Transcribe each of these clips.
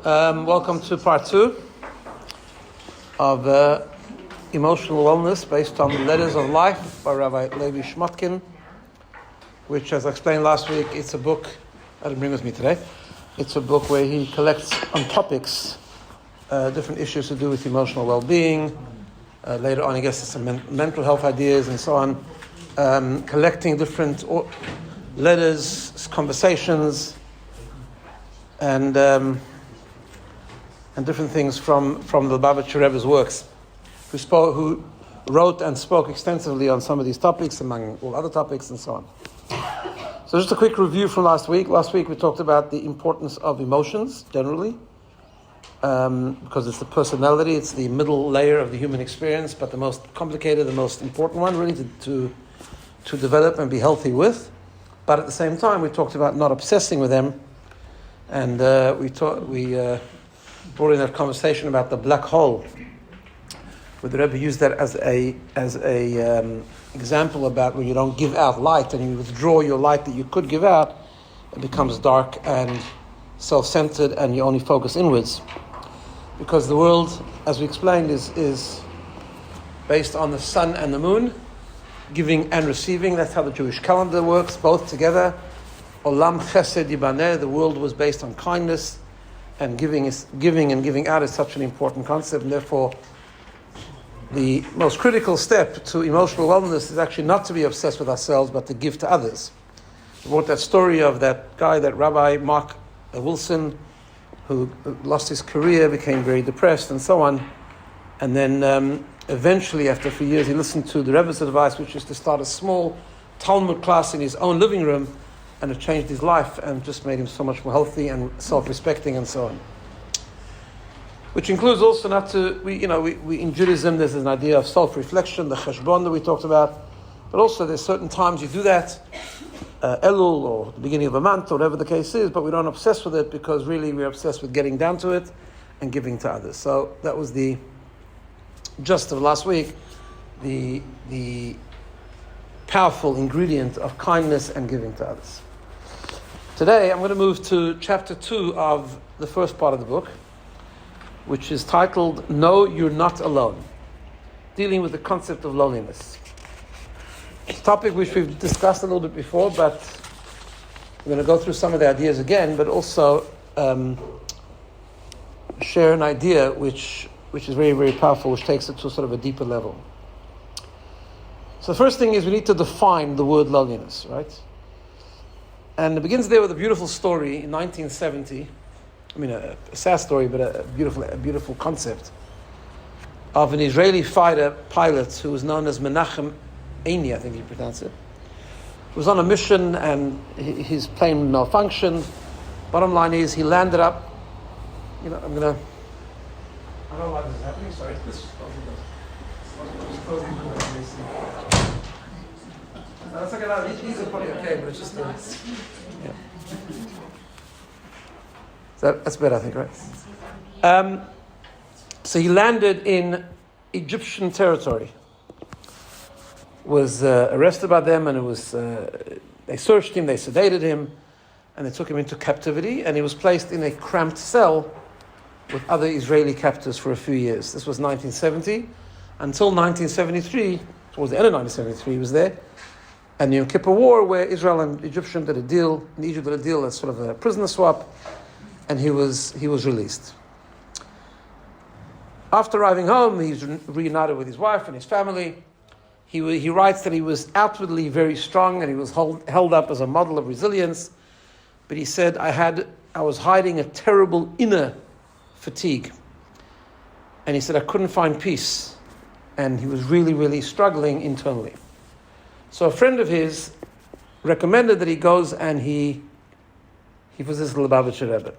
Welcome to part 2 of Emotional Wellness based on the Letters of Life by Rabbi Levi Shmotkin, which, as I explained last week, it's a book I didn't bring with me today. It's a book where he collects on topics, different issues to do with emotional well-being. Later on, I guess, some mental health ideas and so on. Collecting different letters, conversations, and different things from the Lubavitcher Rebbe's works, who wrote and spoke extensively on some of these topics, among all other topics, and so on. So just a quick review from last week. Last week we talked about the importance of emotions, generally, because it's the personality, it's the middle layer of the human experience, but the most complicated, the most important one, really, to develop and be healthy with. But at the same time, we talked about not obsessing with them, and we brought in that conversation about the black hole, where the Rebbe used that as a example about when you don't give out light and you withdraw your light that you could give out, it becomes dark and self-centered, and you only focus inwards. Because the world, as we explained, is based on the sun and the moon, giving and receiving. That's how the Jewish calendar works, both together. Olam Chesed Yibaneh, the world was based on kindness, and giving and giving out is such an important concept, and therefore the most critical step to emotional wellness is actually not to be obsessed with ourselves, but to give to others. We brought that story of that guy, that Rabbi Mark Wilson, who lost his career, became very depressed and so on, and then eventually, after a few years, he listened to the Rebbe's advice, which is to start a small Talmud class in his own living room, and it changed his life and just made him so much more healthy and self-respecting and so on. Which includes also not to, we in Judaism there's an idea of self-reflection, the cheshbon that we talked about, but also there's certain times you do that, Elul or the beginning of a month or whatever the case is, but we don't obsess with it because really we're obsessed with getting down to it and giving to others. So that was the gist of last week, the powerful ingredient of kindness and giving to others. Today I'm going to move to chapter 2 of the first part of the book, which is titled, No, You're Not Alone, dealing with the concept of loneliness. It's a topic which we've discussed a little bit before, but we're going to go through some of the ideas again, but also share an idea which is very, very powerful, which takes it to sort of a deeper level. So the first thing is we need to define the word loneliness, right? And it begins there with a beautiful story in 1970. I mean, a sad story, but a beautiful concept of an Israeli fighter pilot who was known as Menachem Eini, I think you pronounce it. He was on a mission and his plane malfunctioned. Bottom line is he landed up, I don't know why this is happening, sorry. That's okay, these are probably okay, but it's just yeah. That's better, I think, right? So he landed in Egyptian territory, was arrested by them, and they searched him, they sedated him, and they took him into captivity, and he was placed in a cramped cell with other Israeli captives for a few years. This was 1970. Until 1973, towards the end of 1973, he was there. And the Yom Kippur War, where Israel and Egypt did a deal as sort of a prisoner swap, and he was released. After arriving home, he's reunited with his wife and his family. He writes that he was outwardly very strong and he was held up as a model of resilience, but he said, I was hiding a terrible inner fatigue. And he said, I couldn't find peace. And he was really, really struggling internally. So a friend of his recommended that he goes and he visits the Lubavitcher Rebbe.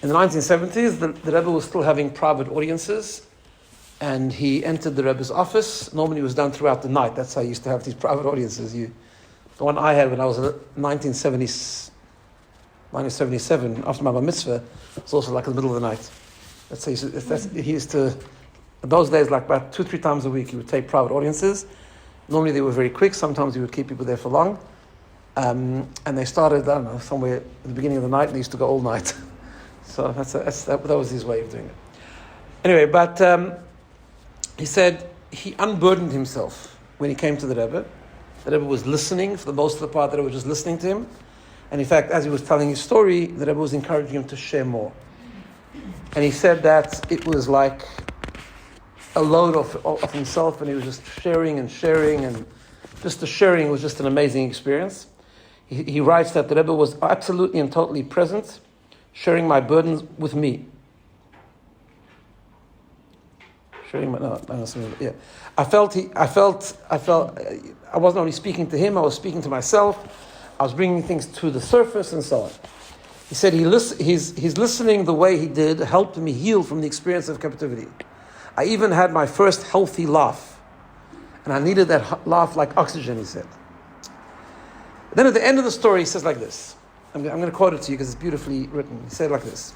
In the 1970s, the Rebbe was still having private audiences, and he entered the Rebbe's office. Normally it was done throughout the night. That's how I used to have these private audiences. The one I had when I was in 1977, after my bar mitzvah, it's also like in the middle of the night. He used to, in those days, like about 2-3 times a week, he would take private audiences. Normally they were very quick. Sometimes he would keep people there for long. And they started, I don't know, somewhere at the beginning of the night, and they used to go all night. So that was his way of doing it. Anyway, but he said he unburdened himself when he came to the Rebbe. The Rebbe was listening, for the most of the part, the Rebbe was just listening to him. And in fact, as he was telling his story, the Rebbe was encouraging him to share more. And he said that it was like a load of himself, and he was just sharing, and just the sharing was just an amazing experience. He writes that the Rebbe was absolutely and totally present, sharing my burdens with me. I felt I wasn't only speaking to him, I was speaking to myself. I was bringing things to the surface and so on. He said his listening the way he did helped me heal from the experience of captivity. I even had my first healthy laugh, and I needed that laugh like oxygen, he said. Then at the end of the story, he says like this. I'm going to quote it to you because it's beautifully written. He said like this.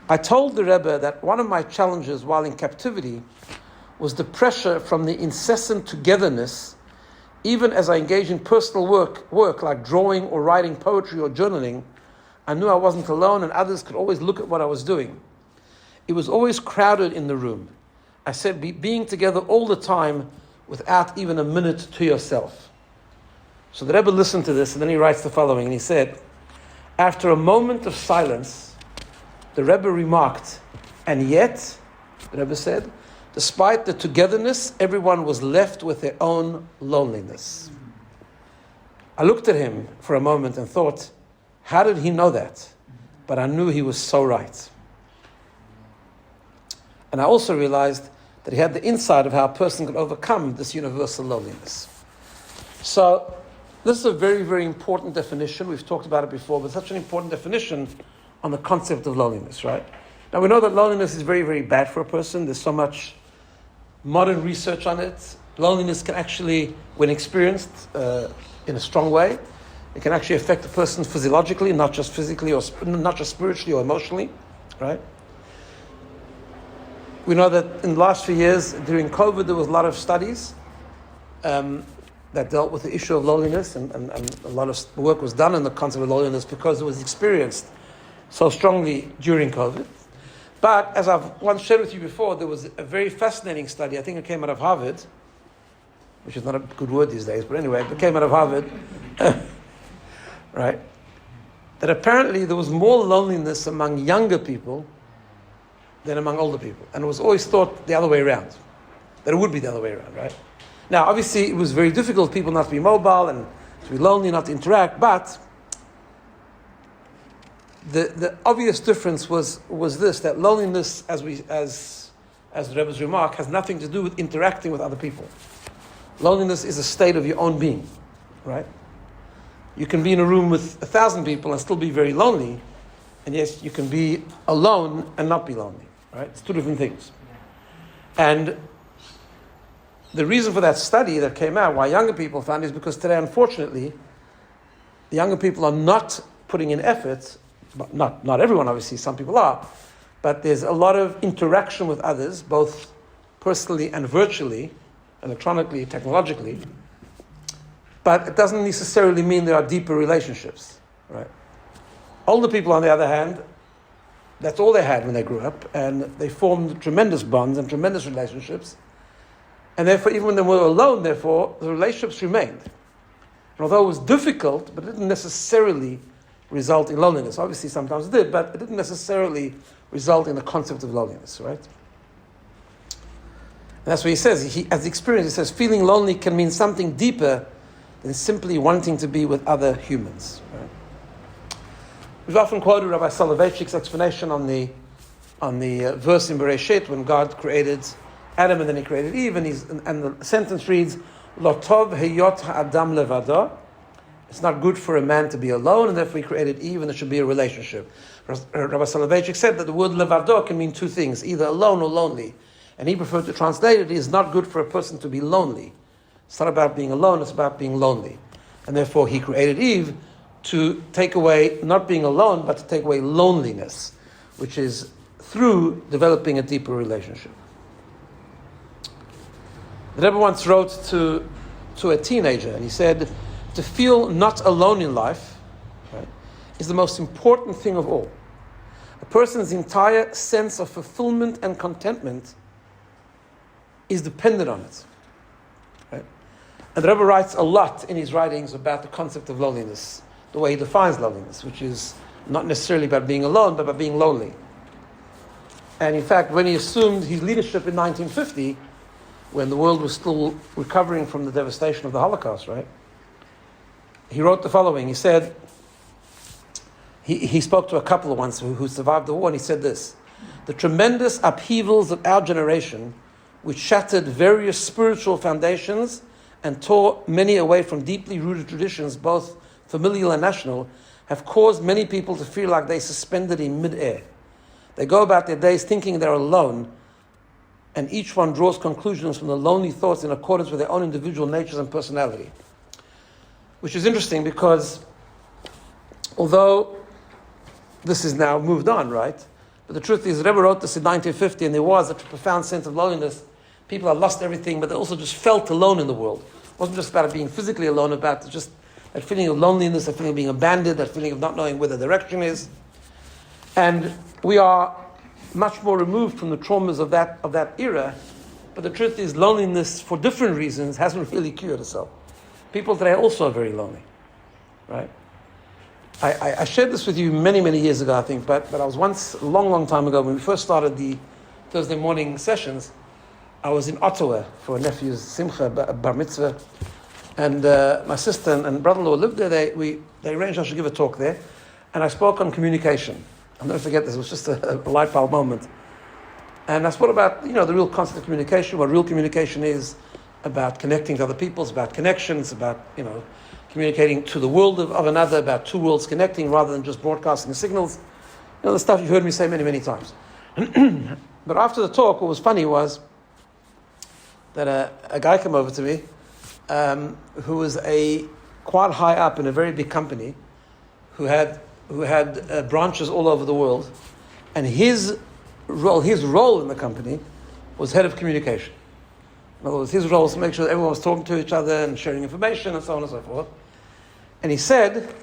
I told the Rebbe that one of my challenges while in captivity was the pressure from the incessant togetherness, even as I engaged in personal work like drawing or writing poetry or journaling. I knew I wasn't alone and others could always look at what I was doing. It was always crowded in the room. I said being together all the time without even a minute to yourself. So the Rebbe listened to this and then he writes the following, and he said, after a moment of silence, the Rebbe remarked, and yet, the Rebbe said, despite the togetherness, everyone was left with their own loneliness. I looked at him for a moment and thought, how did he know that? But I knew he was so right. And I also realized that he had the insight of how a person could overcome this universal loneliness. So, this is a very, very important definition. We've talked about it before, but such an important definition on the concept of loneliness, right? Now, we know that loneliness is very, very bad for a person. There's so much modern research on it. Loneliness can actually, when experienced in a strong way, it can actually affect a person physiologically, not just physically, or not just spiritually or emotionally, right? We know that in the last few years, during COVID, there was a lot of studies that dealt with the issue of loneliness, and a lot of work was done on the concept of loneliness because it was experienced so strongly during COVID. But as I've once shared with you before, there was a very fascinating study, I think it came out of Harvard, which is not a good word these days, but anyway, it came out of Harvard, right? That apparently there was more loneliness among younger people than among older people. And it was always thought the other way around, that it would be the other way around, right? Now, obviously, it was very difficult for people not to be mobile and to be lonely, not to interact, but the obvious difference was this, that loneliness, as the Rebbe's remark, has nothing to do with interacting with other people. Loneliness is a state of your own being, right? You can be in a room with 1,000 people and still be very lonely, and yes, you can be alone and not be lonely, right? It's two different things. And the reason for that study that came out, why younger people found, is because today, unfortunately, the younger people are not putting in effort, but not everyone, obviously, some people are, but there's a lot of interaction with others, both personally and virtually, electronically, technologically, but it doesn't necessarily mean there are deeper relationships, right? Older people, on the other hand, that's all they had when they grew up, and they formed tremendous bonds and tremendous relationships. And therefore, even when they were alone, therefore, the relationships remained. And although it was difficult, but it didn't necessarily result in loneliness. Obviously, sometimes it did, but it didn't necessarily result in the concept of loneliness, right? And that's what he says. As experience, he says, feeling lonely can mean something deeper than simply wanting to be with other humans, right? We've often quoted Rabbi Soloveitchik's explanation on the verse in Bereshit when God created Adam and then he created Eve, and the sentence reads, Lo tov heyot ha'adam levado. It's not good for a man to be alone, and therefore he created Eve, and there should be a relationship. Rabbi Soloveitchik said that the word levado can mean two things, either alone or lonely. And he preferred to translate it, it is not good for a person to be lonely. It's not about being alone, it's about being lonely. And therefore he created Eve to take away, not being alone, but to take away loneliness, which is through developing a deeper relationship. The Rebbe once wrote to a teenager, and he said, to feel not alone in life, right, is the most important thing of all. A person's entire sense of fulfillment and contentment is dependent on it. Right? And the Rabbi writes a lot in his writings about the concept of loneliness, the way he defines loneliness, which is not necessarily about being alone, but about being lonely. And in fact, when he assumed his leadership in 1950, when the world was still recovering from the devastation of the Holocaust, right? He wrote the following. He said, he spoke to a couple once who survived the war, and he said this: the tremendous upheavals of our generation, which shattered various spiritual foundations and tore many away from deeply rooted traditions, both familial and national, have caused many people to feel like they suspended in mid-air. They go about their days thinking they're alone, and each one draws conclusions from the lonely thoughts in accordance with their own individual natures and personality. Which is interesting because although this is now moved on, right? But the truth is, the Rebbe wrote this in 1950, and there was a profound sense of loneliness. People had lost everything, but they also just felt alone in the world. It wasn't just about being physically alone, about just that feeling of loneliness, that feeling of being abandoned, that feeling of not knowing where the direction is. And we are much more removed from the traumas of that era. But the truth is, loneliness, for different reasons, hasn't really cured itself. People today also are very lonely, right? I shared this with you many, many years ago, I think, but I was once, a long, long time ago, when we first started the Thursday morning sessions, I was in Ottawa for a nephew's simcha, bar mitzvah, and my sister and brother-in-law lived there. They arranged I should give a talk there, and I spoke on communication. I'll never forget this. It was just a light bulb moment. And I spoke about, the real concept of communication, what real communication is, about connecting to other people, it's about connections, about, communicating to the world of another, about two worlds connecting rather than just broadcasting signals. The stuff you've heard me say many, many times. But after the talk, what was funny was that a guy came over to me who was quite high up in a very big company who had branches all over the world, and his role in the company was head of communication. In other words, his role was to make sure that everyone was talking to each other and sharing information and so on and so forth. And he said,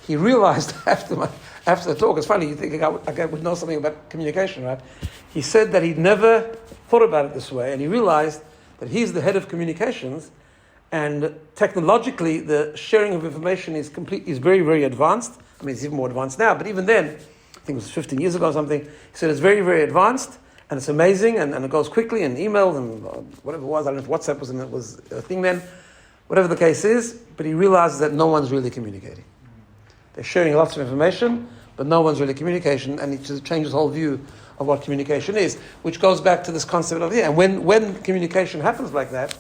he realized after the talk, it's funny, you think a guy would know something about communication, right? He said that he'd never thought about it this way, and he realized that he's the head of communications, and technologically the sharing of information is very, very advanced. I mean, it's even more advanced now, but even then, I think it was 15 years ago or something, he said it's very, very advanced, and it's amazing, and it goes quickly, and email, and whatever it was, I don't know if WhatsApp was a thing then, whatever the case is, but he realizes that no one's really communicating. They're sharing lots of information, but no one's really communicating, and it just changes the whole view of what communication is, which goes back to this concept of, and when communication happens like that,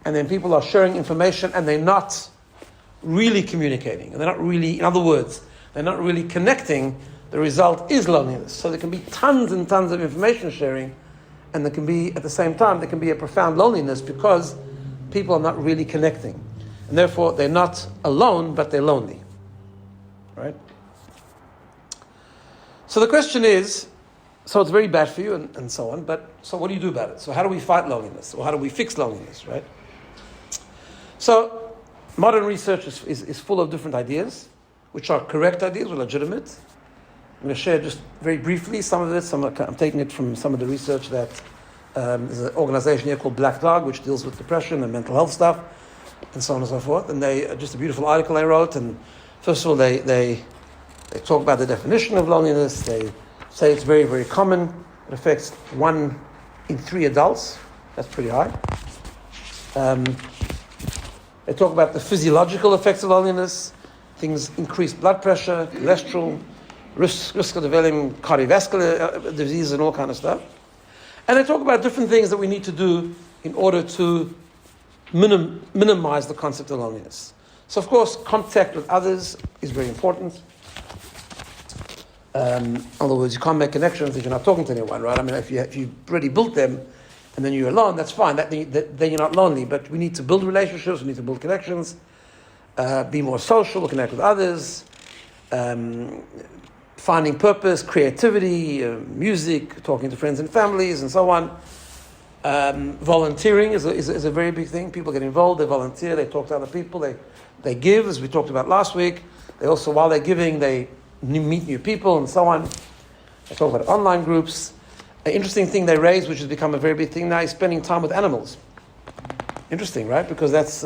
and then people are sharing information, and they're not really communicating, and they're not really, in other words, they're not really connecting, the result is loneliness. So there can be tons and tons of information sharing, and there can be, at the same time, there can be a profound loneliness because people are not really connecting. And therefore, they're not alone, but they're lonely. Right? So the question is, so it's very bad for you and so on, but so what do you do about it? So how do we fight loneliness? Or how do we fix loneliness, right? So modern research is full of different ideas, which are correct ideas, or legitimate. I'm going to share just very briefly some of it. I'm taking it from some of the research that there's an organization here called Black Dog, which deals with depression and mental health stuff, and so on and so forth. And they just a beautiful article they wrote. And first of all, they talk about the definition of loneliness. They say it's very, very common. It affects 1 in 3 adults. That's pretty high. They talk about the physiological effects of loneliness. Things increase blood pressure, cholesterol, risk of developing cardiovascular disease and all kind of stuff. And they talk about different things that we need to do in order to minimize the concept of loneliness. So, of course, contact with others is very important. In other words, you can't make connections if you're not talking to anyone, right? I mean, if you've already built them and then you're alone, that's fine. Then you're not lonely. But we need to build relationships. We need to build connections. Be more social, connect with others. Finding purpose, creativity, music, talking to friends and families, and so on. Volunteering is a very big thing. People get involved, they volunteer, they talk to other people, they give, as we talked about last week. They also, while they're giving, they meet new people and so on. They talk about online groups. An interesting thing they raise, which has become a very big thing now, is spending time with animals. Interesting, right? Because that's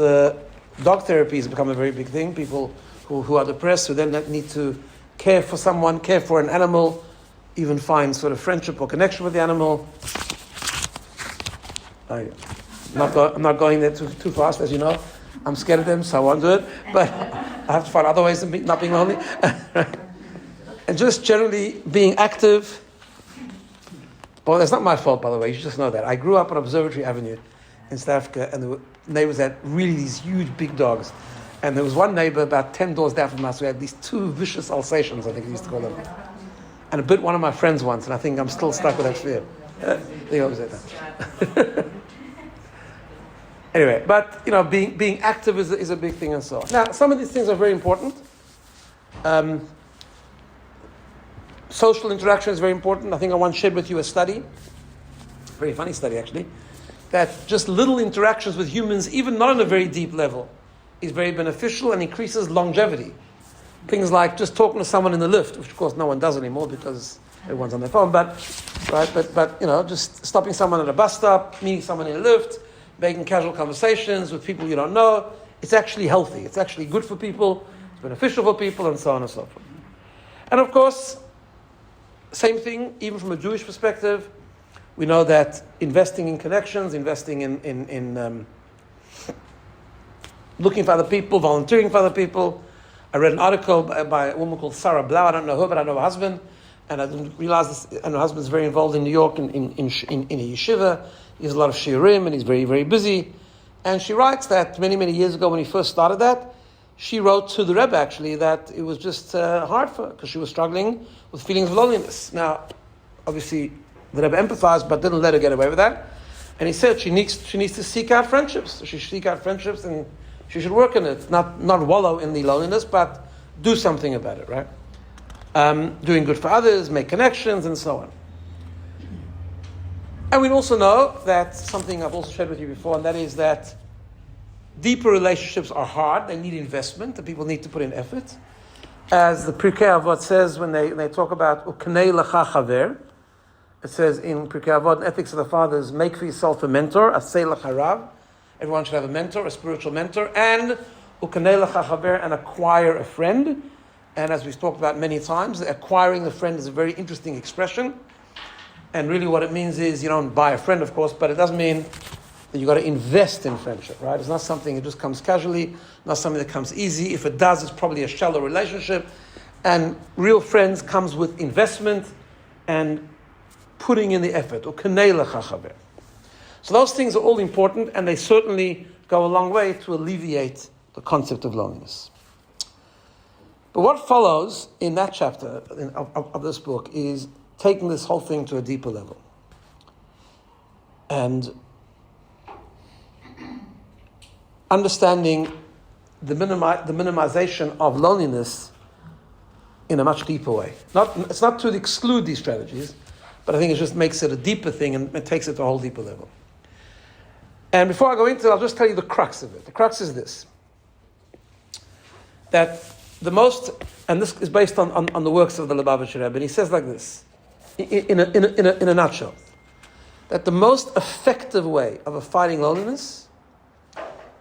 dog therapy has become a very big thing. People who are depressed, who then need to care for someone, care for an animal, even find sort of friendship or connection with the animal. I'm not going there too fast, as you know. I'm scared of them, so I won't do it. But I have to find other ways of not being lonely. And just generally being active. Well, that's not my fault, by the way. You should just know that. I grew up on Observatory Avenue in South Africa, and there were neighbors had really these huge, big dogs. And there was one neighbor about 10 doors down from us who had these two vicious Alsatians, I think he used to call them. And it bit one of my friends once, and I think I'm still stuck with that fear. They always say that. Anyway, but being active is a big thing and so on. Now, some of these things are very important. Social interaction is very important. I think I once shared with you a study, very funny study actually, that just little interactions with humans, even not on a very deep level, is very beneficial and increases longevity. Things like just talking to someone in the lift, which of course no one does anymore because everyone's on their phone, but just stopping someone at a bus stop, meeting someone in a lift, making casual conversations with people you don't know, it's actually healthy. It's actually good for people, it's beneficial for people, and so on and so forth. And of course, same thing, even from a Jewish perspective, we know that investing in connections, investing in looking for other people, volunteering for other people. I read an article by a woman called Sarah Blau. I don't know her, but I know her husband. And I didn't realize this. And her husband's very involved in New York in a yeshiva. He has a lot of shiurim, and he's very, very busy. And she writes that many, many years ago when he first started that, she wrote to the Rabbi actually that it was just hard for her because she was struggling with feelings of loneliness. Now, obviously, the Rabbi empathized but didn't let her get away with that. And he said she needs to seek out friendships. So she should seek out friendships and she should work in it. Not wallow in the loneliness, but do something about it, right? Doing good for others, make connections, and so on. And we also know that something I've also shared with you before, and that is that deeper relationships are hard. They need investment, and people need to put in effort. As the Pirkei Avot says when they talk about Ukanei lecha chaver, it says in Pirkei Avot, Ethics of the Fathers, make for yourself a mentor, asei lecha rav. Everyone should have a mentor, a spiritual mentor, and Ukanei lecha chaver, and acquire a friend. And as we've talked about many times, acquiring a friend is a very interesting expression. And really what it means is you don't buy a friend, of course, but it doesn't mean that you've got to invest in friendship, right? It's not something that just comes casually, not something that comes easy. If it does, it's probably a shallow relationship. And real friends comes with investment and putting in the effort. Or kanei lecha chaver. So those things are all important, and they certainly go a long way to alleviate the concept of loneliness. But what follows in that chapter of this book is taking this whole thing to a deeper level. And understanding the minimization of loneliness in a much deeper way. It's not to exclude these strategies, but I think it just makes it a deeper thing and it takes it to a whole deeper level. And before I go into it, I'll just tell you the crux of it. The crux is this. That the most, and this is based on the works of the Lubavitcher Rebbe, and he says like this, in a nutshell, that the most effective way of fighting loneliness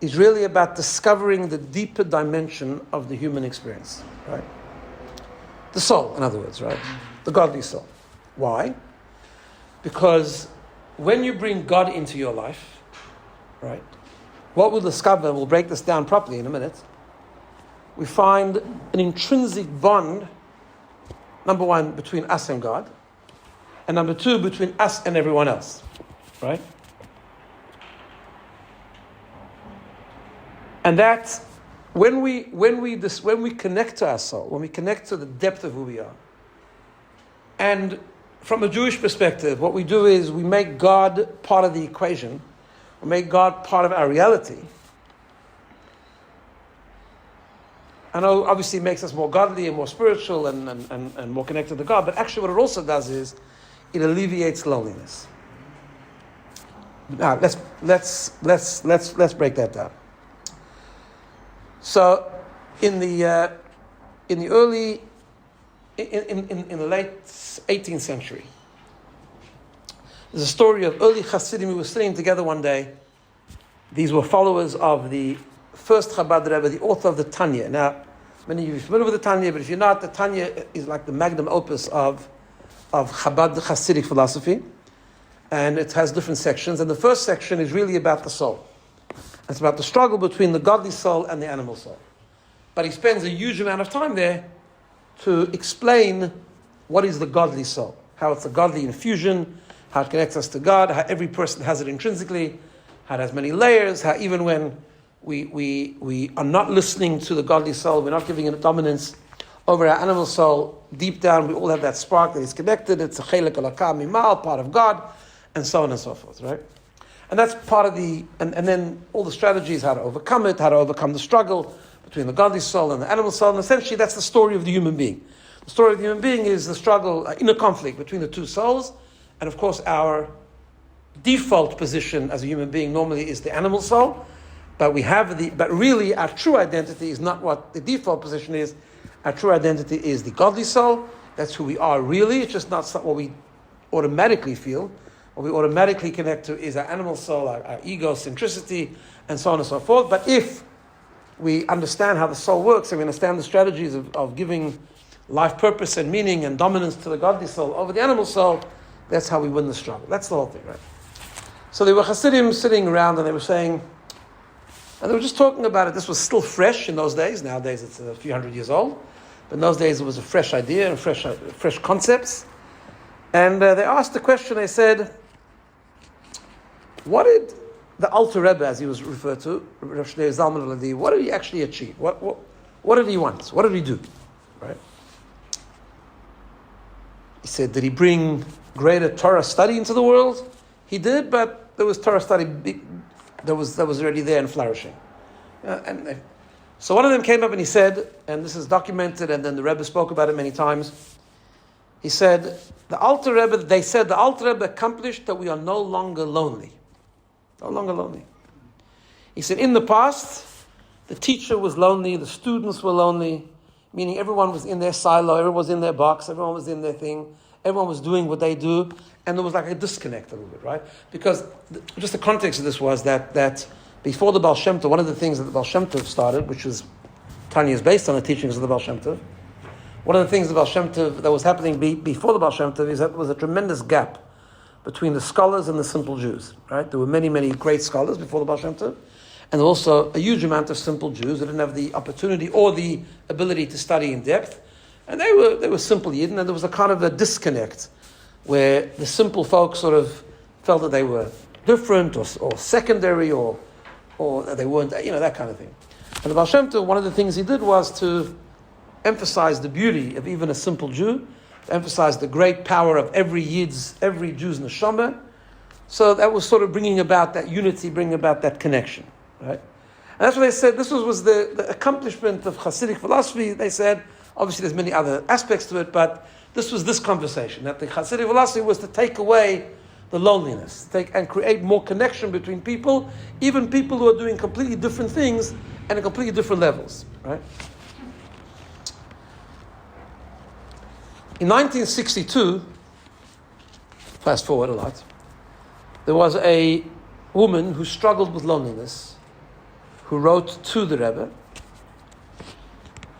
is really about discovering the deeper dimension of the human experience, right? The soul, in other words, right? The godly soul. Why? Because when you bring God into your life, right, what we'll discover, we'll break this down properly in a minute, we find an intrinsic bond, number one, between us and God, and number two, between us and everyone else, right? And that when we connect to our soul, when we connect to the depth of who we are, and from a Jewish perspective, what we do is we make God part of the equation, we make God part of our reality. I know obviously it makes us more godly and more spiritual and more connected to God, but actually what it also does is it alleviates loneliness. Now let's break that down. So, in the late 18th century, there's a story of early Hasidim who were sitting together one day. These were followers of the first Chabad Rebbe, the author of the Tanya. Now, many of you are familiar with the Tanya, but if you're not, the Tanya is like the magnum opus of Chabad Hasidic philosophy. And it has different sections. And the first section is really about the soul. It's about the struggle between the godly soul and the animal soul. But he spends a huge amount of time there to explain what is the godly soul, how it's a godly infusion, how it connects us to God, how every person has it intrinsically, how it has many layers, how even when we are not listening to the godly soul, we're not giving it a dominance over our animal soul, deep down we all have that spark that is connected, it's a chelek alakah mimal, part of God, and so on and so forth, right? And that's part of and then all the strategies, how to overcome it, how to overcome the struggle between the godly soul and the animal soul, and essentially that's the story of the human being. The story of the human being is the struggle, inner conflict between the two souls, and of course our default position as a human being normally is the animal soul, but really our true identity is not what the default position is. Our true identity is the godly soul. That's who we are really. It's just not what we automatically feel. What we automatically connect to is our animal soul, our ego, centricity, and so on and so forth. But if we understand how the soul works and we understand the strategies of giving life purpose and meaning and dominance to the godly soul over the animal soul, that's how we win the struggle. That's the whole thing, right? So there were Hasidim sitting around and they were saying, and they were just talking about it. This was still fresh in those days. Nowadays it's a few hundred years old. But in those days it was a fresh idea and fresh concepts. And they asked the question, they said, what did the Alter Rebbe, as he was referred to, Rav Shneur Zalman Aladi, what did he actually achieve? What did he want? What did he do? Right? He said, did he bring greater Torah study into the world? He did, but there was Torah study that was already there and flourishing. So one of them came up and he said, and this is documented, and then the Rebbe spoke about it many times. He said, the Alter Rebbe accomplished that we are no longer lonely. No longer lonely. He said, in the past, the teacher was lonely, the students were lonely, meaning everyone was in their silo, everyone was in their box, everyone was in their thing, everyone was doing what they do, and there was like a disconnect a little bit, right? Because just the context of this was that before the Baal Shem Tov, one of the things that the Baal Shem Tov started, which was Tanya is based on the teachings of the Baal Shem Tov, one of the things the Baal Shem Tov that was happening before the Baal Shem Tov is that there was a tremendous gap between the scholars and the simple Jews, right? There were many, many great scholars before the Baal Shem Tov, and also a huge amount of simple Jews who didn't have the opportunity or the ability to study in depth, and they were simple Yidden, and there was a kind of a disconnect where the simple folks sort of felt that they were different or secondary or that they weren't, that kind of thing. And the Baal Shem Tov, one of the things he did was to emphasize the beauty of even a simple Jew, to emphasize the great power of every Jew's neshama. So that was sort of bringing about that unity, bringing about that connection, right? And that's what they said. This was the accomplishment of Hasidic philosophy. They said, obviously there's many other aspects to it, but this was this conversation, that the Hasidic philosophy was to take away the loneliness, and create more connection between people, even people who are doing completely different things and at completely different levels, right? In 1962, fast forward a lot, there was a woman who struggled with loneliness, who wrote to the Rebbe,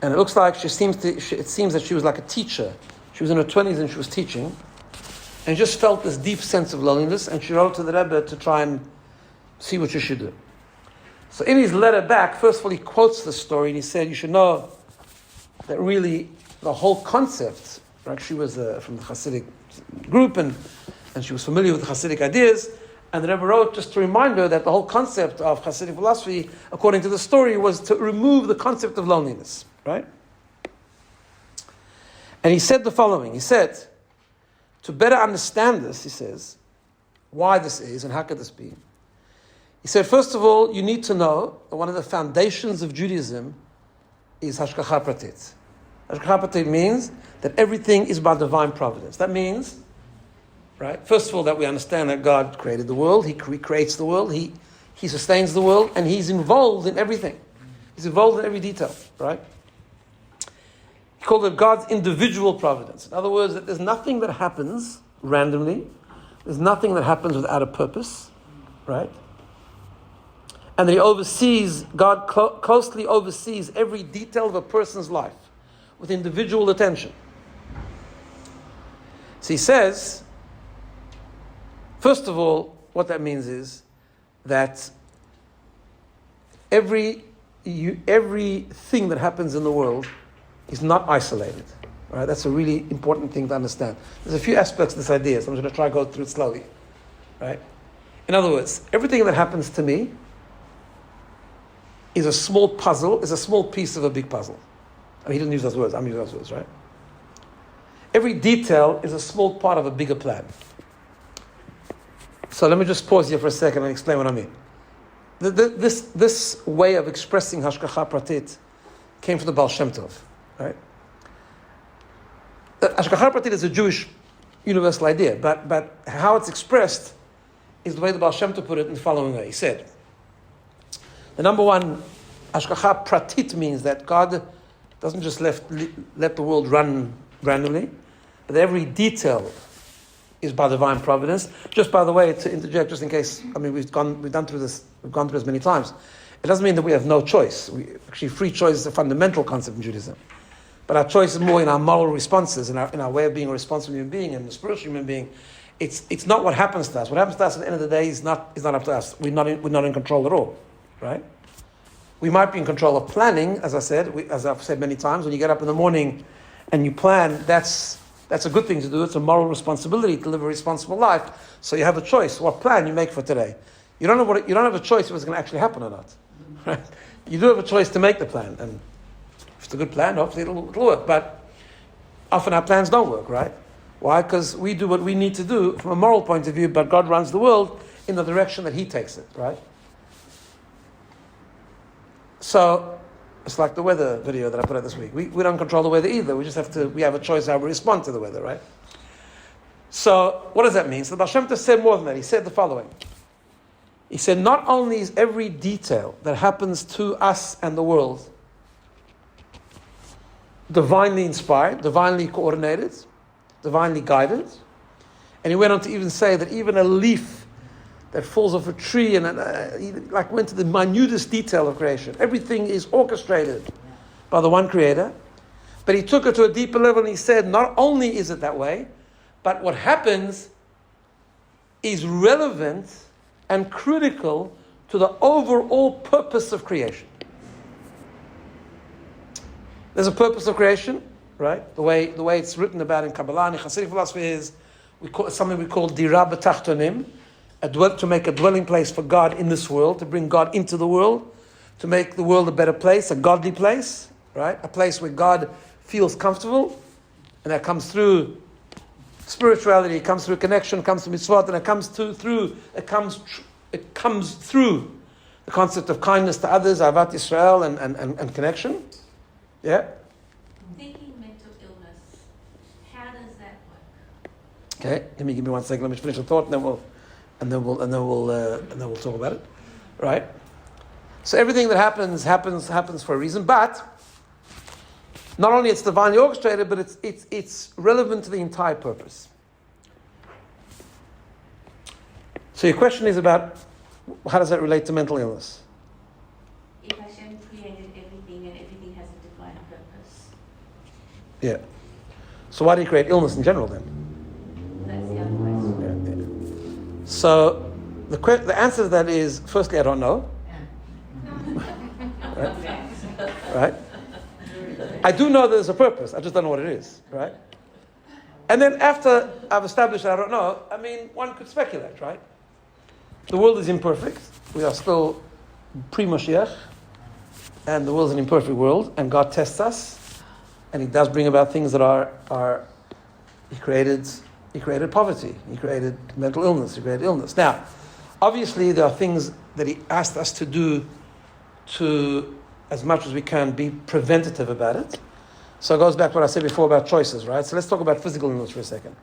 and it looks like it seems that she was like a teacher. She was in her 20s and she was teaching, and just felt this deep sense of loneliness, and she wrote to the Rebbe to try and see what she should do. So in his letter back, first of all, he quotes the story, and he said, you should know that really the whole concept, right? She was from the Hasidic group, and she was familiar with the Hasidic ideas, and the Rebbe wrote just to remind her that the whole concept of Hasidic philosophy, according to the story, was to remove the concept of loneliness, right? And he said the following, he said, to better understand this, he says, why this is and how could this be? He said, first of all, you need to know that one of the foundations of Judaism is Hashgacha Pratit. Hashgacha Pratit means that everything is by divine providence. That means, right? First of all, that we understand that God created the world, He creates the world, He sustains the world, and He's involved in everything. He's involved in every detail, right? He called it God's individual providence. In other words, that there's nothing that happens randomly, there's nothing that happens without a purpose, right? And that He oversees, God closely oversees every detail of a person's life with individual attention. So He says, first of all, what that means is that everything that happens in the world is not isolated. All right? That's a really important thing to understand. There's a few aspects of this idea, so I'm going to try to go through it slowly. Right? In other words, everything that happens to me is a small puzzle, is a small piece of a big puzzle. I mean, he doesn't use those words, I'm using those words, right? Every detail is a small part of a bigger plan. So let me just pause here for a second and explain what I mean. This way of expressing Hashgacha Pratit came from the Baal Shem Tov, right? Hashgacha Pratit is a Jewish universal idea, but how it's expressed is the way the Baal Shem Tov put it in the following way. He said, the number one, Hashgacha Pratit means that God doesn't just let the world run randomly, but every detail is by divine providence. Just by the way, to interject, just in case, I mean, we've gone through this many times. It doesn't mean that we have no choice. Actually, free choice is a fundamental concept in Judaism. But our choice is more in our moral responses, in our way of being a responsible human being and a spiritual human being. It's not what happens to us. What happens to us at the end of the day is not up to us. We're not in control at all, right? We might be in control of planning, as I've said many times. When you get up in the morning and you plan, that's a good thing to do. It's a moral responsibility to live a responsible life. So you have a choice what plan you make for today. You don't have a choice if it's going to actually happen or not. Right? You do have a choice to make the plan, and if it's a good plan, hopefully it'll work. But often our plans don't work, right? Why? Because we do what we need to do from a moral point of view, but God runs the world in the direction that He takes it, right? So it's like the weather video that I put out this week. We don't control the weather either. We just we have a choice how we respond to the weather, right? So what does that mean? So the Baal Shem Tov said more than that. He said the following. He said, not only is every detail that happens to us and the world divinely inspired, divinely coordinated, divinely guided, and he went on to even say that even a leaf that falls off a tree and like went to the minutest detail of creation. Everything is orchestrated by the one creator. But he took it to a deeper level and he said, not only is it that way, but what happens is relevant and critical to the overall purpose of creation. There's a purpose of creation, right? The way it's written about in Kabbalah and in Hasidic philosophy is something we call dira b'tachtonim, to make a dwelling place for God in this world, to bring God into the world, to make the world a better place, a godly place, right? A place where God feels comfortable, and that comes through spirituality, it comes through connection, it comes through mitzvot, and it comes through the concept of kindness to others, Ahavat Yisrael, and connection. Yeah. Thinking mental illness, how does that work? Okay, give me 1 second. Let me finish the thought, and then we'll talk about it, right? So everything that happens for a reason, but not only it's divinely orchestrated, but it's relevant to the entire purpose. So your question is about how does that relate to mental illness? If Hashem created everything and everything has a divine purpose. Yeah. So why do you create illness in general then? That's the other question. Yeah. So the answer to that is, firstly, I don't know. Right? I do know there's a purpose. I just don't know what it is. Right? And then after I've established that I don't know, I mean, one could speculate, right? The world is imperfect. We are still pre-Mashiach. And the world is an imperfect world. And God tests us. And He does bring about things that are He created poverty. He created mental illness. He created illness. Now, obviously, there are things that He asked us to do to, as much as we can, be preventative about it. So it goes back to what I said before about choices, right? So let's talk about physical illness for a second.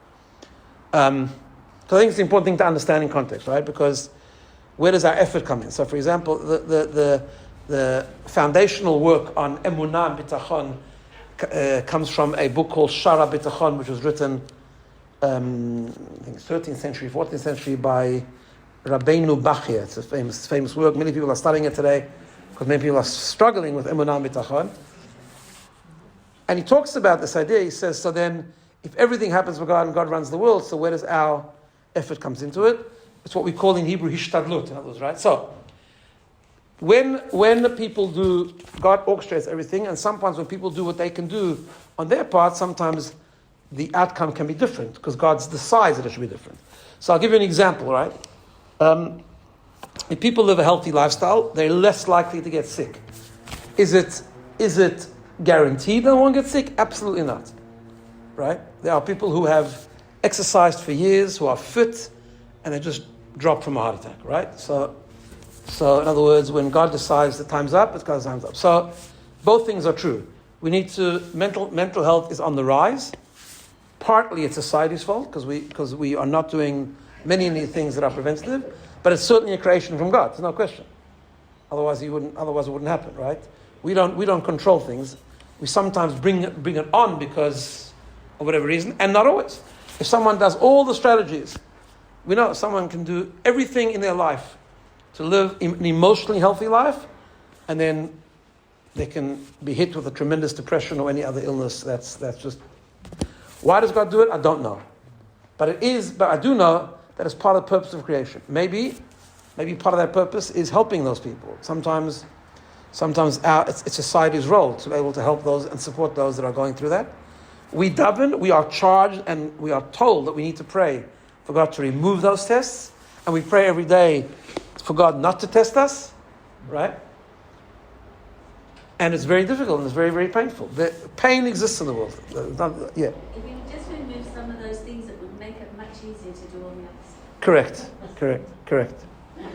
So I think it's an important thing to understand in context, right? Because where does our effort come in? So, for example, the foundational work on emunah and bitachon comes from a book called Shara Bitachon, which was written, I think 13th century, 14th century by Rabbi Bachia. It's a famous work. Many people are studying it today because many people are struggling with emunah and bitachon. And he talks about this idea. He says, so then, if everything happens for God and God runs the world, so where does our effort comes into it? It's what we call in Hebrew hishtadlut, in other words, right? So, when people do, God orchestrates everything, and sometimes when people do what they can do on their part, sometimes the outcome can be different, because God decides that it should be different. So I'll give you an example, right? If people live a healthy lifestyle, they're less likely to get sick. Is it guaranteed that one gets sick? Absolutely not. Right? There are people who have exercised for years, who are fit, and they just drop from a heart attack, right? So in other words, when God decides the time's up, it's God's time's up. So both things are true. We need to, mental health is on the rise. Partly it's society's fault, because we are not doing many things that are preventative, but it's certainly a creation from God, there's no question. Otherwise it wouldn't happen, right? We don't control things. We sometimes bring it on because of whatever reason, and not always. If someone does all the strategies, we know someone can do everything in their life to live an emotionally healthy life, and then they can be hit with a tremendous depression or any other illness. That's just... Why does God do it? I don't know. But I do know that it's part of the purpose of creation. Maybe part of that purpose is helping those people. Sometimes it's society's role to be able to help those and support those that are going through that. We are charged and we are told that we need to pray for God to remove those tests, and we pray every day for God not to test us, right? And it's very difficult and it's very, very painful. The pain exists in the world. Yeah. If we just remove some of those things, it would make it much easier to do all the others. Correct.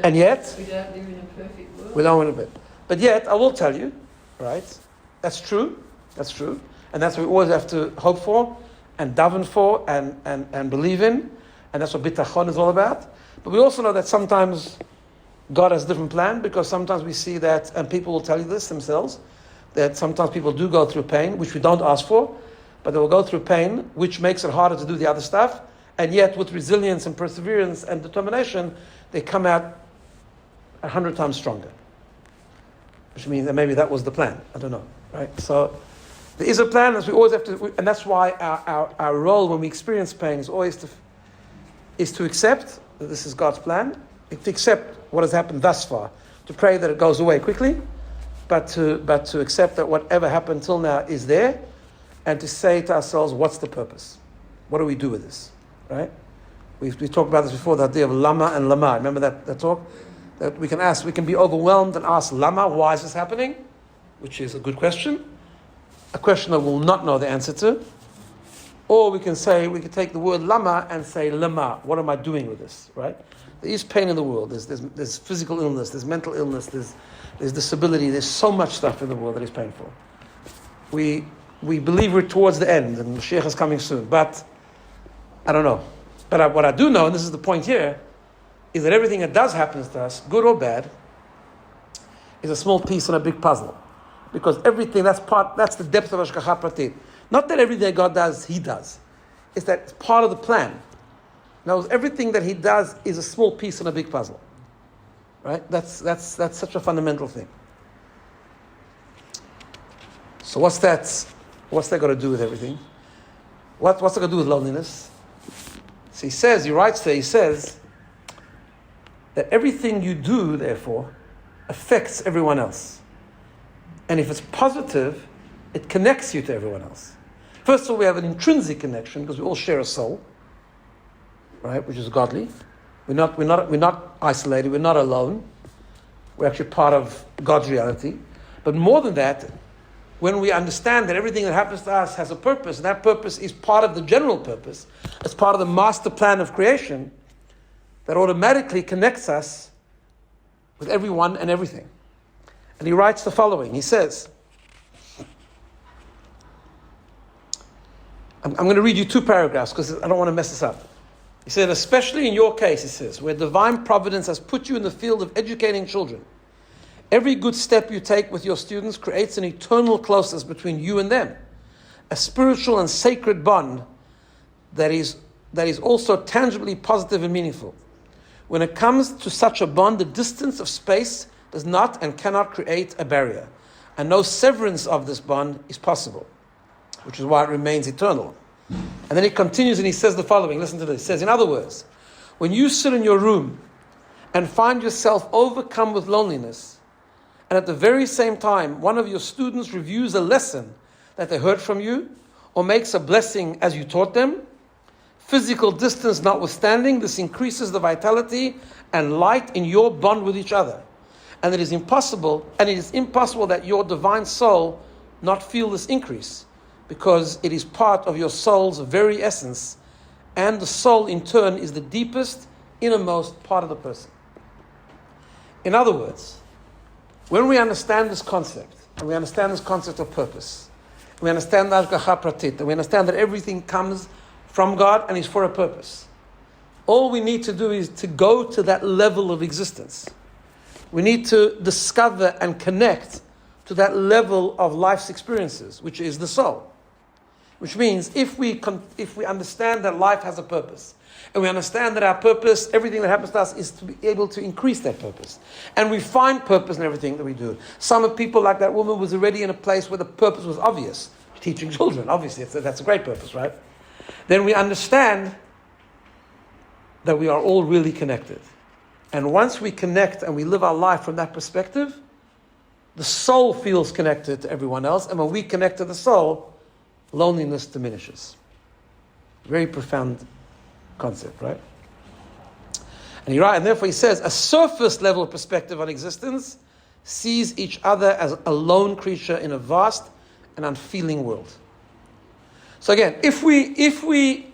And yet, we don't live in a perfect world. We don't want to be. But yet, I will tell you, right? That's true. And that's what we always have to hope for and daven for and believe in. And that's what bitachon is all about. But we also know that sometimes God has a different plan, because sometimes we see that, and people will tell you this themselves, that sometimes people do go through pain, which we don't ask for, but they will go through pain, which makes it harder to do the other stuff. And yet, with resilience and perseverance and determination, they come out 100 times stronger. Which means that maybe that was the plan. I don't know, right? So there is a plan, as we always have to, and that's why our role when we experience pain is always to accept that this is God's plan, to accept what has happened thus far, to pray that it goes away quickly, but to accept that whatever happened till now is there, and to say to ourselves, what's the purpose? What do we do with this, right? We talked about this before, the idea of lama and lama. Remember that talk? That we can be overwhelmed and ask lama, why is this happening? Which is a good question. A question that we'll not know the answer to. Or we can take the word lama and say lama, what am I doing with this, right? There is pain in the world. There's physical illness, there's mental illness, there's disability, there's so much stuff in the world that is painful. We believe we're towards the end and Mashiach is coming soon, but I don't know. But what I do know, and this is the point here, is that everything that does happen to us, good or bad, is a small piece in a big puzzle. Because everything, that's the depth of Hashgacha Pratit. Not that everything God does, He does. It's that it's part of the plan. Now, everything that He does is a small piece in a big puzzle. Right? That's such a fundamental thing. So what's that got to do with everything? What's it got to do with loneliness? So he writes that everything you do, therefore, affects everyone else. And if it's positive, it connects you to everyone else. First of all, we have an intrinsic connection because we all share a soul, right, which is godly. We're not isolated. We're not alone. We're actually part of God's reality. But more than that, when we understand that everything that happens to us has a purpose, and that purpose is part of the general purpose, it's part of the master plan of creation, that automatically connects us with everyone and everything. And he writes the following. He says, I'm going to read you 2 paragraphs because I don't want to mess this up. He said, especially in your case, he says, where divine providence has put you in the field of educating children, every good step you take with your students creates an eternal closeness between you and them, a spiritual and sacred bond that is also tangibly positive and meaningful. When it comes to such a bond, the distance of space does not and cannot create a barrier, and no severance of this bond is possible, which is why it remains eternal. And then he continues and he says the following, listen to this. He says, in other words, when you sit in your room and find yourself overcome with loneliness, and at the very same time one of your students reviews a lesson that they heard from you, or makes a blessing as you taught them, physical distance notwithstanding, this increases the vitality and light in your bond with each other. And it is impossible that your divine soul not feel this increase, because it is part of your soul's very essence, and the soul in turn is the deepest, innermost part of the person. In other words, when we understand this concept, and we understand this concept of purpose, we understand the Hashgacha Pratit, and we understand that everything comes from God and is for a purpose, all we need to do is to go to that level of existence. We need to discover and connect to that level of life's experiences, which is the soul. Which means if we understand that life has a purpose, and we understand that our purpose, everything that happens to us, is to be able to increase that purpose, and we find purpose in everything that we do. Some of people, like that woman, was already in a place where the purpose was obvious, teaching children. Obviously, that's a great purpose, right? Then we understand that we are all really connected. And once we connect and we live our life from that perspective, the soul feels connected to everyone else, and when we connect to the soul, loneliness diminishes. Very profound concept, right? And therefore he says, a surface level perspective on existence sees each other as a lone creature in a vast and unfeeling world. So again, if we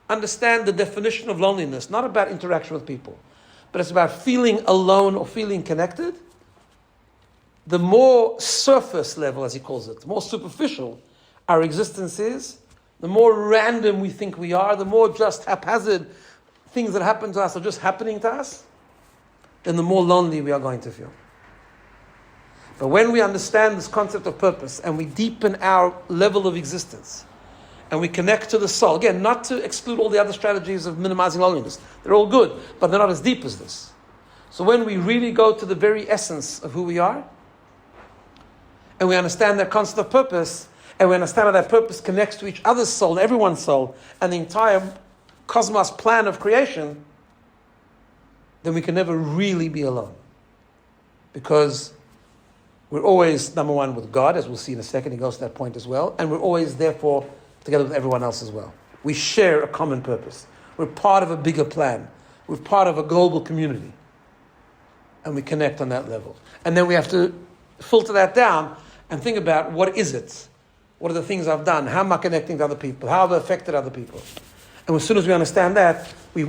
understand the definition of loneliness, not about interaction with people, but it's about feeling alone or feeling connected, the more surface level, as he calls it, the more superficial our existence is, the more random we think we are, the more just haphazard things that happen to us are just happening to us, then the more lonely we are going to feel. But when we understand this concept of purpose and we deepen our level of existence and we connect to the soul, again, not to exclude all the other strategies of minimizing loneliness, they're all good, but they're not as deep as this. So when we really go to the very essence of who we are, and we understand that concept of purpose, and we understand how that purpose connects to each other's soul, everyone's soul, and the entire cosmos plan of creation, then we can never really be alone. Because we're always, number one, with God, as we'll see in a second, he goes to that point as well, and we're always, therefore, together with everyone else as well. We share a common purpose. We're part of a bigger plan. We're part of a global community. And we connect on that level. And then we have to filter that down and think about, what is it? What are the things I've done? How am I connecting to other people? How have I affected other people? And as soon as we understand that, we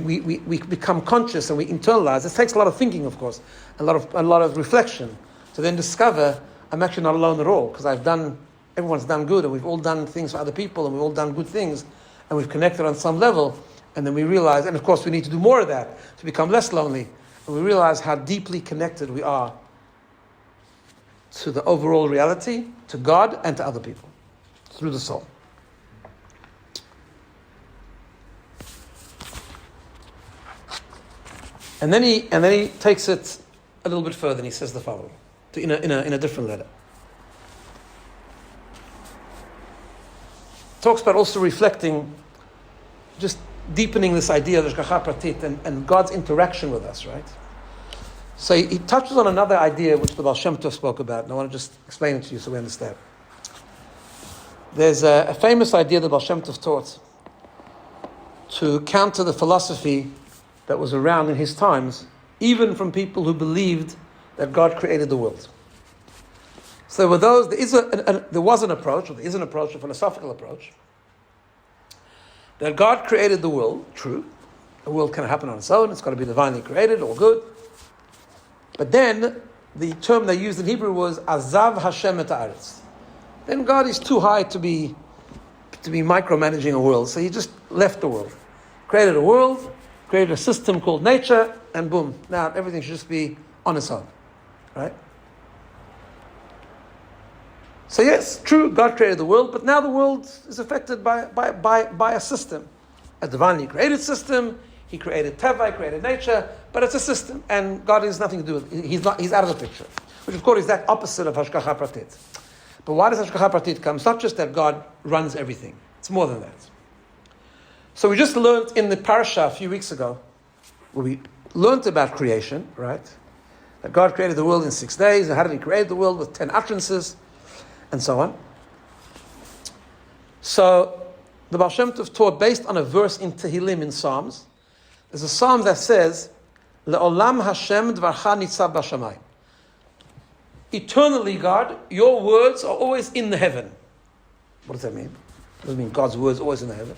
become conscious and we internalize. It takes a lot of thinking, of course, a lot of reflection, to then discover I'm actually not alone at all, because everyone's done good, and we've all done things for other people, and we've all done good things, and we've connected on some level, and then we realize, and of course we need to do more of that to become less lonely, and we realize how deeply connected we are to the overall reality, to God, and to other people, through the soul. And then he takes it a little bit further, and he says the following, in a different letter. Talks about also reflecting, just deepening this idea of Hashgacha Pratit and God's interaction with us, right? So he touches on another idea which the Baal Shem Tov spoke about, and I want to just explain it to you so we understand. There's a famous idea that Baal Shem Tov taught to counter the philosophy that was around in his times, even from people who believed that God created the world. So there was an approach, a philosophical approach, that God created the world, true. The world can happen on its own, it's got to be divinely created, all good. But then, the term they used in Hebrew was Azav Hashem et haaretz. Then God is too high to be micromanaging a world, so he just left the world. Created a world, created a system called nature, and boom, now everything should just be on its own. Right? So yes, true, God created the world, but now the world is affected by a system. A divinely created system. He created Teva, he created nature, but it's a system, and God has nothing to do with it. He's out of the picture. Which of course is that opposite of Hashgacha Pratit. But why does Hashgacha Pratit come? It's not just that God runs everything. It's more than that. So we just learned in the parasha a few weeks ago, where we learned about creation, right? That God created the world in 6 days, and how did he create the world with 10 utterances, and so on. So the Baal Shem Tov taught based on a verse in Tehillim in Psalms. There's a psalm that says, Le'olam Hashem dvarcha nitzav b'shamayim. Eternally, God, your words are always in the heaven. What does that mean? It doesn't mean God's words are always in the heaven.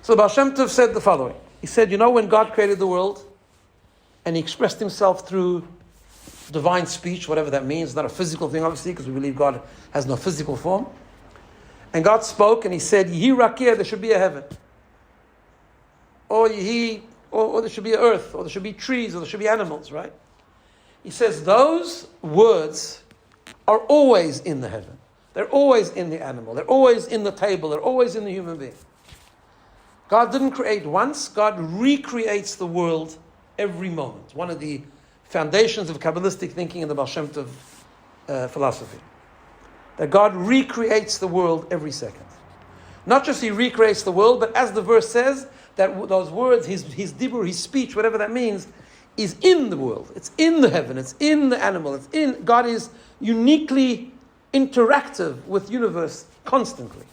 So the Baal Shem Tov said the following. He said, you know when God created the world, and he expressed himself through divine speech, whatever that means, it's not a physical thing, obviously, because we believe God has no physical form. And God spoke, and he said, Yehi rakeh, there should be a heaven. Or Yehi, or there should be an earth, or there should be trees, or there should be animals, right? He says those words are always in the heaven. They're always in the animal. They're always in the table. They're always in the human being. God didn't create once. God recreates the world every moment. One of the foundations of Kabbalistic thinking in the Baal Shem Tov philosophy. That God recreates the world every second. Not just he recreates the world, but as the verse says, that those words, his dibur, his speech, whatever that means, is in the world. It's in the heaven. It's in the animal. God is uniquely interactive with the universe constantly.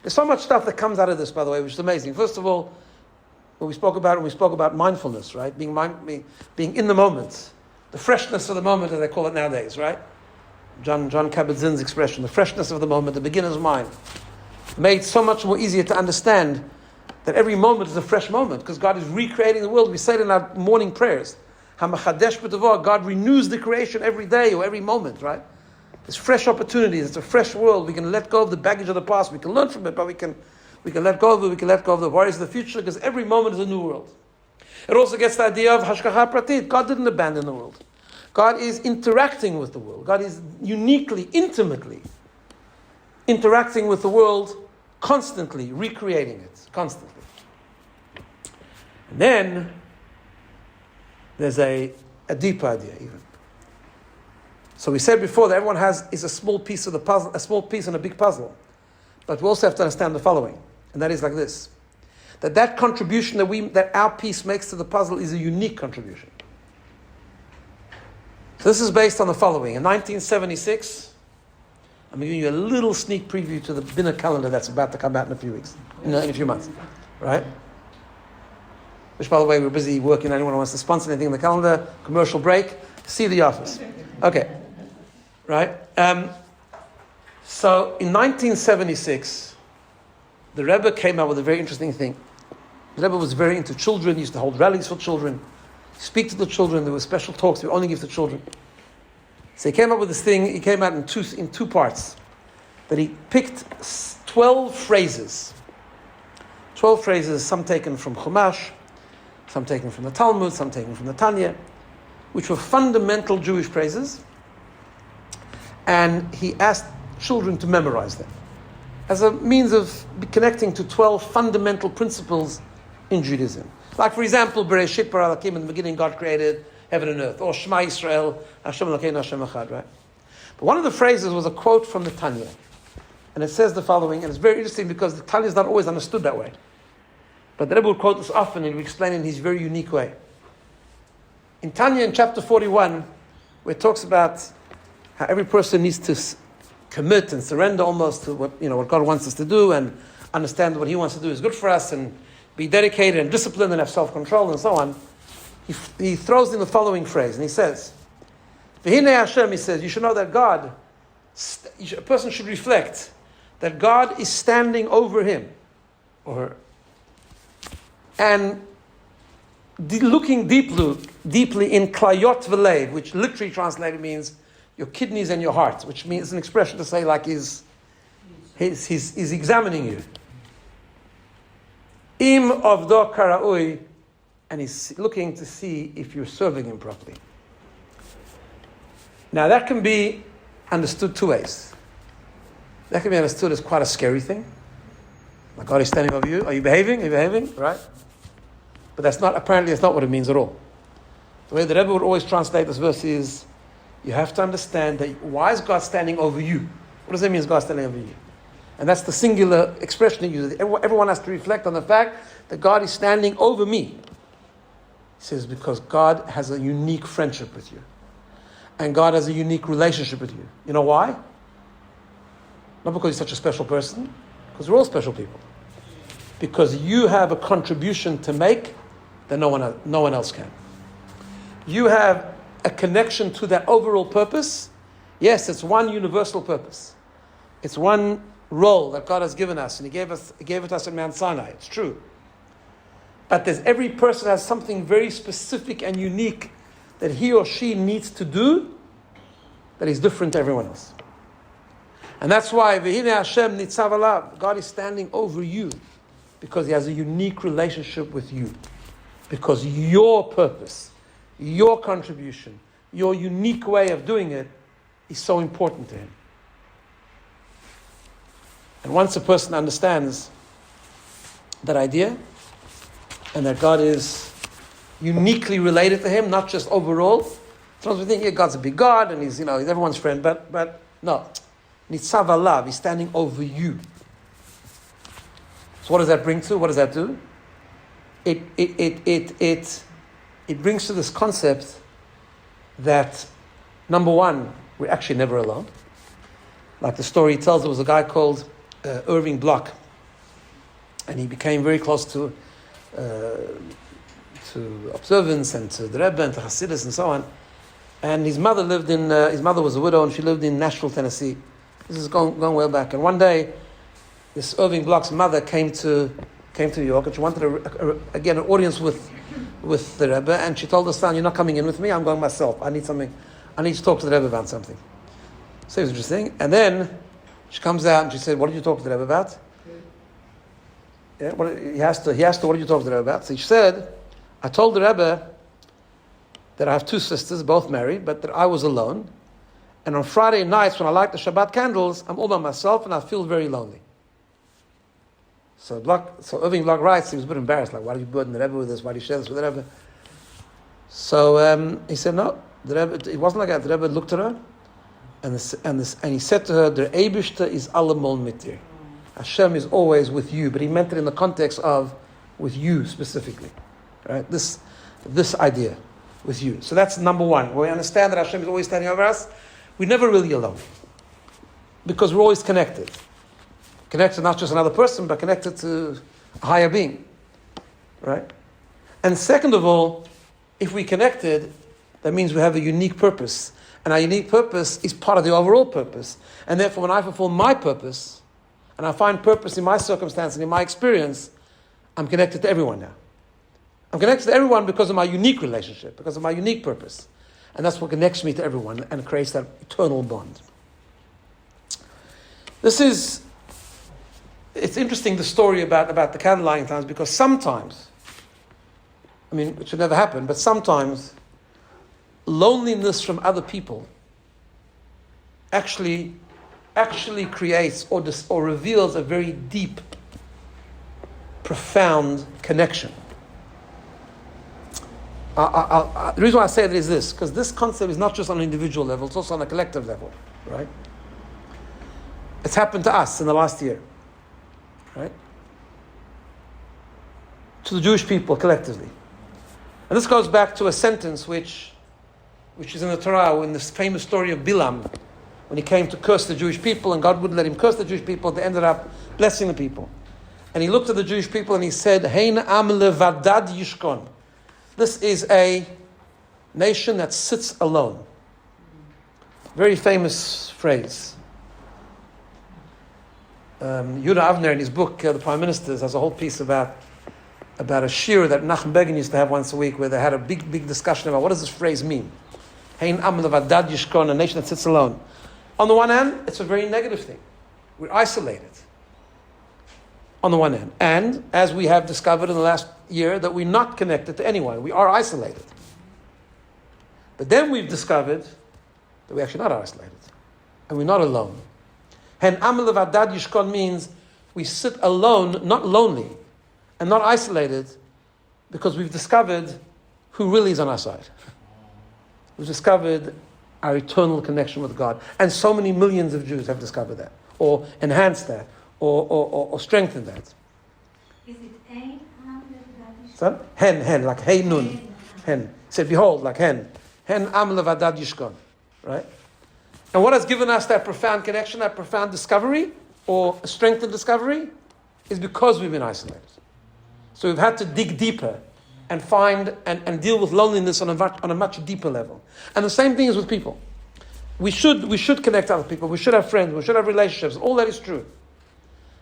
There's so much stuff that comes out of this, by the way, which is amazing. First of all, when we spoke about mindfulness, right? Being in the moment, the freshness of the moment, as they call it nowadays, right? John Kabat-Zinn's expression, the freshness of the moment, the beginner's mind, made so much more easier to understand that every moment is a fresh moment because God is recreating the world. We say it in our morning prayers. HaMachadesh b'Tavo, God renews the creation every day or every moment, right? There's fresh opportunities. It's a fresh world. We can let go of the baggage of the past. We can learn from it, but we can let go of it. We can let go of the worries of the future because every moment is a new world. It also gets the idea of Hashgacha Pratit. God didn't abandon the world. God is interacting with the world. God is uniquely, intimately interacting with the world, constantly recreating it, constantly. And then there's a deeper idea even. So we said before that everyone is a small piece of the puzzle, a small piece in a big puzzle. But we also have to understand the following, and that is like this. That contribution that our piece makes to the puzzle is a unique contribution. So this is based on the following. In 1976, I'm giving you a little sneak preview to the BINA calendar that's about to come out in a few weeks, in a few months, right? Which, by the way, we're busy working. Anyone who wants to sponsor anything in the calendar, commercial break, see the office. Okay, right? So in 1976, the Rabbi came out with a very interesting thing. The Rabbi was very into children. He used to hold rallies for children, speak to the children. There were special talks we only give to children. So he came up with this thing. He came out in two parts. That he picked 12 phrases. 12 phrases, some taken from Chumash, some taken from the Talmud, some taken from the Tanya, which were fundamental Jewish phrases. And he asked children to memorize them as a means of connecting to 12 fundamental principles in Judaism. Like, for example, Bereshit bara Elokim, in the beginning God created heaven and earth, or Shema Yisrael, Hashem Elokeinu Hashem Echad, right? But one of the phrases was a quote from the Tanya. And it says the following, and it's very interesting because the Tanya is not always understood that way. But the Rebbe will quote this often and he will explain it in his very unique way. In Tanya, in chapter 41, where it talks about how every person needs to commit and surrender almost to what God wants us to do and understand what he wants to do is good for us and be dedicated and disciplined and have self-control and so on, he throws in the following phrase and he says, V'hinei Hashem, he says, you should know that God, a person should reflect that God is standing over him or her and looking deeply in klayot v'leiv, which literally translated means your kidneys and your heart, which means an expression to say like he's examining you. Im avdo karaui, and he's looking to see if you're serving him properly. Now that can be understood two ways. That can be understood as quite a scary thing. Like God is standing over you. Are you behaving? Are you behaving? Right? But apparently that's not what it means at all. The way the Rebbe would always translate this verse is, you have to understand that why is God standing over you? What does that mean, is God standing over you? And that's the singular expression he uses. Everyone has to reflect on the fact that God is standing over me. He says, because God has a unique friendship with you. And God has a unique relationship with you. You know why? Not because he's such a special person, because we're all special people. Because you have a contribution to make that no one else can. You have a connection to that overall purpose. Yes, it's one universal purpose. It's one role that God has given us, and He gave it to us at Mount Sinai. It's true. But every person has something very specific and unique that he or she needs to do that is different to everyone else. And that's why V'hine Hashem nitzav alav, God is standing over you because He has a unique relationship with you. Because your purpose, your contribution, your unique way of doing it is so important to Him. And once a person understands that idea, and that God is uniquely related to him, not just overall. Sometimes we think, yeah, God's a big God and he's everyone's friend, but no. Nitzav alav, he's standing over you. So what does that bring to? What does that do? It brings to this concept that, number one, we're actually never alone. Like the story tells, there was a guy called Irving Bloch, and he became very close to observance and to the Rebbe and to Hasidus and so on. And his mother was a widow, and she lived in Nashville, Tennessee. This is going way back. And one day, this Irving Bloch's mother came to New York, and she wanted an audience with the Rebbe, and she told her son, "You're not coming in with me, I'm going myself. I need to talk to the Rebbe about something." So it was interesting. And then she comes out and she said, "What did you talk to the Rebbe about?" Yeah, he asked her, "What did you talk to the Rebbe about?" So she said, "I told the Rebbe that I have two sisters, both married, but that I was alone. And on Friday nights, when I light the Shabbat candles, I'm all by myself and I feel very lonely." So Irving Bloch writes, he was a bit embarrassed, like, why did you burden the Rebbe with this? Why did you share this with the Rebbe? So he said, no, the Rebbe, it wasn't like that. The Rebbe looked at her and he said to her, "Der Eibishter is allemol mit dir." Hashem is always with you, but he meant it in the context of with you specifically, right? This idea with you. So that's number one. When we understand that Hashem is always standing over us, we're never really alone because we're always connected. Connected not just another person, but connected to a higher being, right? And second of all, if we're connected, that means we have a unique purpose, and our unique purpose is part of the overall purpose. And therefore, when I fulfill my purpose, and I find purpose in my circumstance and in my experience, I'm connected to everyone now. I'm connected to everyone because of my unique relationship, because of my unique purpose. And that's what connects me to everyone and creates that eternal bond. It's interesting, the story about the candle lighting times, because sometimes, it should never happen, but sometimes loneliness from other people actually creates or reveals a very deep, profound connection. The reason why I say that is this, because this concept is not just on an individual level, it's also on a collective level, right? It's happened to us in the last year, right? To the Jewish people collectively. And this goes back to a sentence which is in the Torah, in this famous story of Bilam, when he came to curse the Jewish people, and God wouldn't let him curse the Jewish people, they ended up blessing the people. And he looked at the Jewish people and he said, "Hein am levadad yishkon." This is a nation that sits alone. Very famous phrase. Yehuda Avner, in his book, The Prime Ministers, has a whole piece about a shir that Nachum Begin used to have once a week, where they had a big discussion about what does this phrase mean. Hein am levadad yishkon, a nation that sits alone. On the one hand, it's a very negative thing. We're isolated. on the one hand. And as we have discovered in the last year, that we're not connected to anyone. We are isolated. But then we've discovered that we're actually not isolated. And we're not alone. And Amal Vadad Yishkon means we sit alone, not lonely, and not isolated, because we've discovered who really is on our side. We've discovered our eternal connection with God. And so many millions of Jews have discovered that, or enhanced that, or strengthened that. Is it ein? Son? Hen, like hey nun. Hen. He said, behold, like hen. Hen am levadad yishkon. Right? And what has given us that profound connection, that profound discovery, or a strengthened discovery, is because we've been isolated. So we've had to dig deeper and find and deal with loneliness on a much deeper level. And the same thing is with people. We should connect to other people. We should have friends. We should have relationships. All that is true.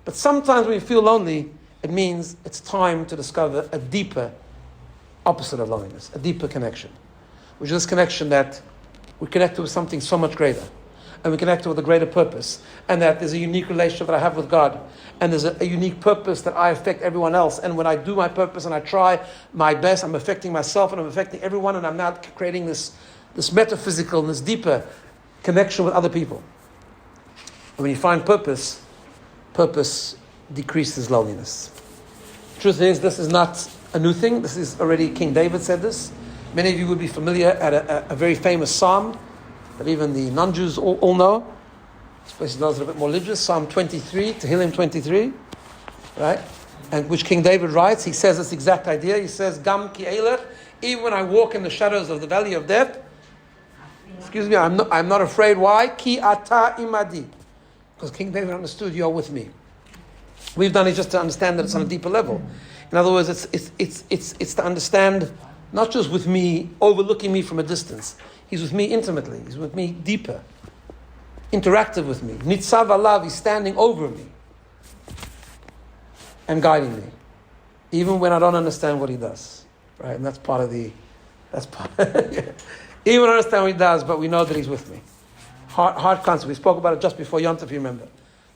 But sometimes when you feel lonely, it means it's time to discover a deeper opposite of loneliness, a deeper connection, which is this connection that we're connected with something so much greater, and we're connected with a greater purpose, and that there's a unique relationship that I have with God, and there's a unique purpose that I affect everyone else, and when I do my purpose and I try my best, I'm affecting myself and I'm affecting everyone, and I'm now creating this metaphysical and this deeper connection with other people. And when you find purpose decreases loneliness. Truth is, this is not a new thing. This is already, King David said this. Many of you would be familiar at a very famous psalm that even the non-Jews all know, especially those that are a bit more religious, Psalm 23, Tehillim 23, right? And which King David writes, he says this exact idea. He says, Gam ki elech, even when I walk in the shadows of the valley of death, I'm not afraid. Why? Ki ata imadi. Because King David understood, you're with me. We've done it just to understand that it's on a deeper level. In other words, it's to understand not just with me, overlooking me from a distance. He's with me intimately. He's with me deeper, interactive with me. Nitzav alav, he's standing over me and guiding me, even when I don't understand what he does. Right, and that's part. Even when I understand what he does, but we know that he's with me. Heart concept. We spoke about it just before Yom Tov, if you remember.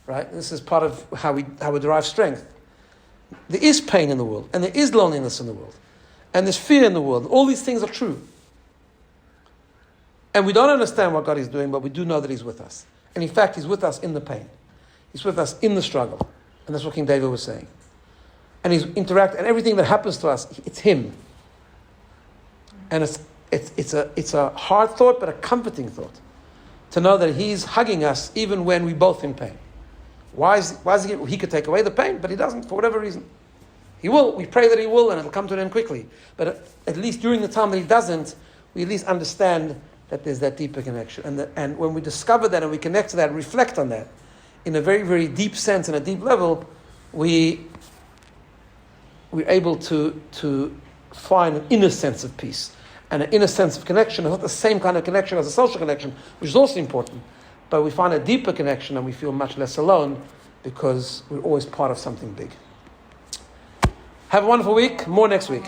Right? This is part of how we derive strength. There is pain in the world, and there is loneliness in the world, and there's fear in the world. All these things are true. And we don't understand what God is doing, but we do know that he's with us. And in fact, he's with us in the pain. He's with us in the struggle. And that's what King David was saying. And he's and everything that happens to us, it's him. And it's a hard thought, but a comforting thought. To know that he's hugging us even when we're both in pain. Why is he could take away the pain, but he doesn't, for whatever reason. He will. We pray that he will, and it'll come to an end quickly. But at least during the time that he doesn't, we at least understand that there's that deeper connection. And when we discover that and we connect to that and reflect on that in a very, very deep sense and a deep level, we're able to find an inner sense of peace and an inner sense of connection. It's not the same kind of connection as a social connection, which is also important. But we find a deeper connection and we feel much less alone because we're always part of something big. Have a wonderful week. More next week.